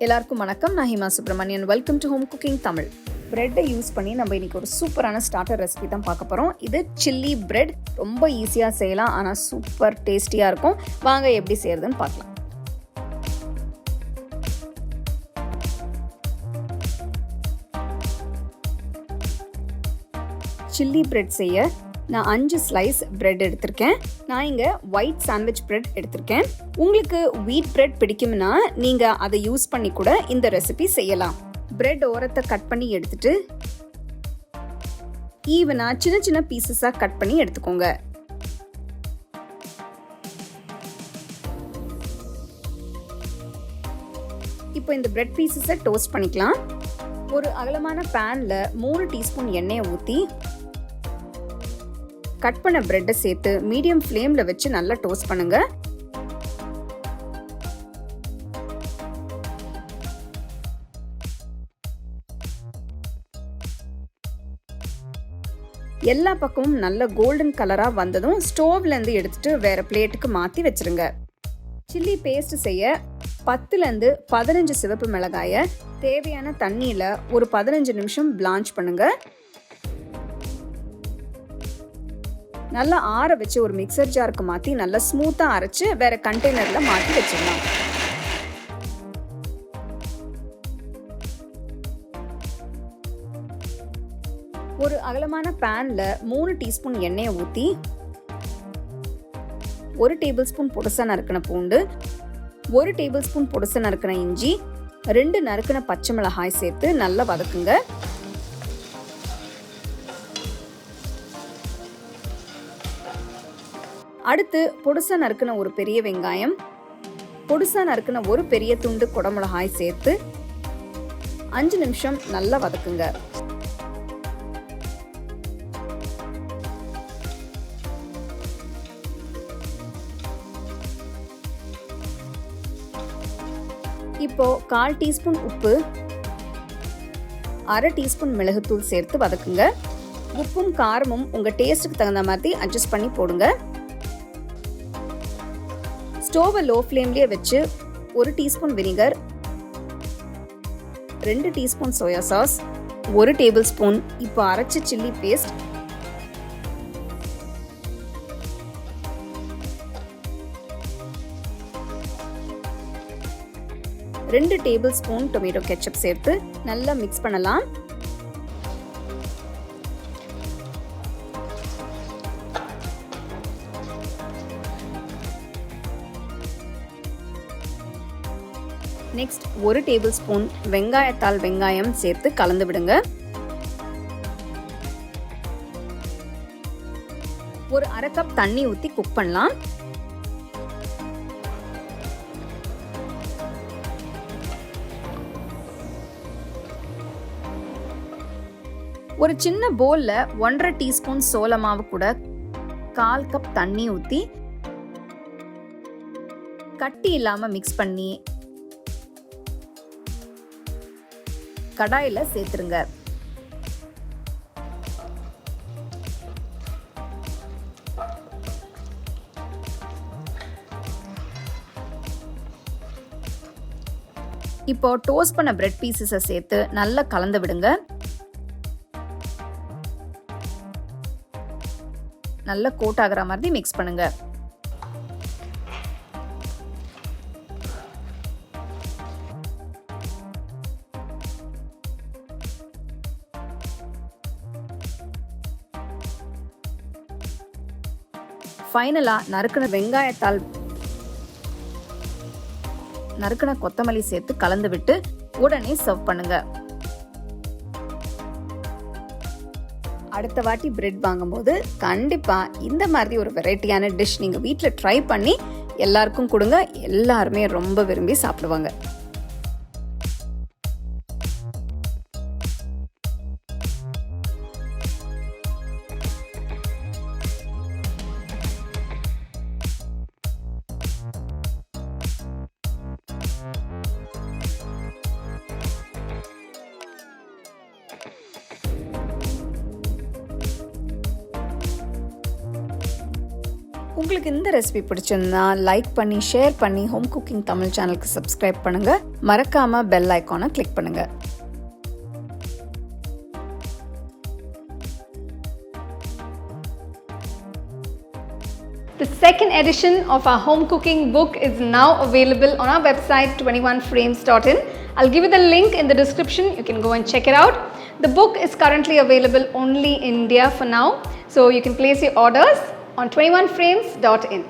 எல்லாருக்கும் வணக்கம். நான் Hima Subramanian. Welcome to home cooking Tamil. பிரெட்டை யூஸ் பண்ணி நம்ம இன்னைக்கு ஒரு சூப்பரான ஸ்டார்டர் ரெசிபி தான் பார்க்க போகிறோம். இது சில்லி பிரெட். ரொம்ப ஈஸியாக செய்யலாம், ஆனால் சூப்பர் டேஸ்டியாக இருக்கும். வாங்க எப்படி செய்யறதுன்னு பார்க்கலாம். சில்லி பிரெட் செய்ய நான் 5 ஸ்லைஸ் பிரெட் எடுத்திருக்கேன். நான் இங்கே ஒயிட் சாண்ட்விச் பிரெட் எடுத்திருக்கேன். உங்களுக்கு வீட் பிரெட் பிடிக்கும்னா நீங்கள் அதை யூஸ் பண்ணி கூட இந்த ரெசிபி செய்யலாம். பிரெட் ஓரத்தை கட் பண்ணி எடுத்துட்டு ஈவனாக சின்ன சின்ன பீசஸாக கட் பண்ணி எடுத்துக்கோங்க. இப்போ இந்த பிரெட் பீசஸை டோஸ்ட் பண்ணிக்கலாம். ஒரு அகலமான பேனில் 3 டீஸ்பூன் எண்ணெயை ஊற்றி கட் பண்ண பிரெட்டை சேர்த்து மீடியம் ஃப்ளேம்ல வச்சு நல்லா டோஸ்ட் பண்ணுங்க. எல்லா பக்கமும் நல்ல கோல்டன் கலரா வந்ததும் ஸ்டோவ்ல இருந்து எடுத்துட்டு வேற பிளேட்டுக்கு மாத்தி வச்சிருங்க. சில்லி பேஸ்ட் செய்ய 10 15 சிவப்பு மிளகாயை தேவையான தண்ணியில ஒரு 15 நிமிஷம் பிளான்ச் பண்ணுங்க. நல்லா ஆற வச்சு ஒரு மிக்சர் ஜாருக்கு மாற்றி நல்லா ஸ்மூத்தாக அரைச்சு வேற கண்டெய்னரில் மாற்றி வச்சிடலாம். ஒரு அகலமான பேனில் 3 டீஸ்பூன் எண்ணெயை ஊற்றி 1 டேபிள் ஸ்பூன் பொடுசா நறுக்கின பூண்டு, 1 டேபிள் ஸ்பூன் பொடுசா நறுக்கின இஞ்சி, 2 நறுக்கின பச்சை மிளகாய் சேர்த்து நல்லா வதக்குங்க. அடுத்து பொடுசா நறுக்கின ஒரு பெரிய வெங்காயம், பொடுசா நறுக்கின ஒரு பெரிய துண்டு குடமிளகாய் சேர்த்து 5 நிமிஷம் நல்லா வதக்குங்க. இப்போ 1/4 டீஸ்பூன் உப்பு, 1/2 டீஸ்பூன் மிளகுத்தூள் சேர்த்து வதக்குங்க. உப்பும் காரமும் உங்க டேஸ்ட்டுக்கு தகுந்த மாதிரி அட்ஜஸ்ட் பண்ணி போடுங்க. ஸ்டோவை லோ ஃப்ளேம்லேயே வச்சு 1 teaspoon vinegar, 2 teaspoon soya sauce, 1 tablespoon இப்போ அரைச்ச chilli paste, 2 tablespoon tomato ketchup சேர்த்து நல்லா மிக்ஸ் பண்ணலாம். நெக்ஸ்ட் 1 டேபிள் ஸ்பூன் வெங்காயத்தாள் வெங்காயம் சேர்த்து கலந்து விடுங்க. ஒரு 1/2 கப் தண்ணி ஊற்றி குக் பண்ணலாம். ஒரு சின்ன போல்ல 1/2 டீஸ்பூன் சோள மாவு கூட 1/4 கப் தண்ணி ஊற்றி கட்டி இல்லாம மிக்ஸ் பண்ணி கடாயில சேர்த்துருங்க. இப்போ டோஸ்ட் பண்ண பிரெட் பீசஸை சேர்த்து நல்லா கலந்து விடுங்க. நல்லா கோட் ஆகிற மாதிரி மிக்ஸ் பண்ணுங்க. ஃபைனலா நறுக்கின வெங்காயத்தால் நறுக்கின கொத்தமல்லி சேர்த்து கலந்து விட்டு உடனே சர்வ் பண்ணுங்க. அடுத்த வாட்டி பிரெட் வாங்கும்போது கண்டிப்பா இந்த மாதிரி ஒரு வெரைட்டியான டிஷ் நீங்க வீட்டில் ட்ரை பண்ணி எல்லாருக்கும் கொடுங்க. எல்லாருமே ரொம்ப விரும்பி சாப்பிடுவாங்க. உங்களுக்கு இந்த ரெசிபி பிடிச்சிருந்தா லைக் பண்ணி ஷேர் பண்ணி ஹோம் குக்கிங் தமிழ் சேனலுக்கு சப்ஸ்கிரைப் பண்ணுங்க. மறக்காம பெல் ஐகானை கிளிக் பண்ணுங்க. The second edition of our home cooking book is now available on our website 21frames.in. I'll give you the link in the description. You can go and check it out. The book is currently available only in India for now, so you can place your orders on 21frames.in.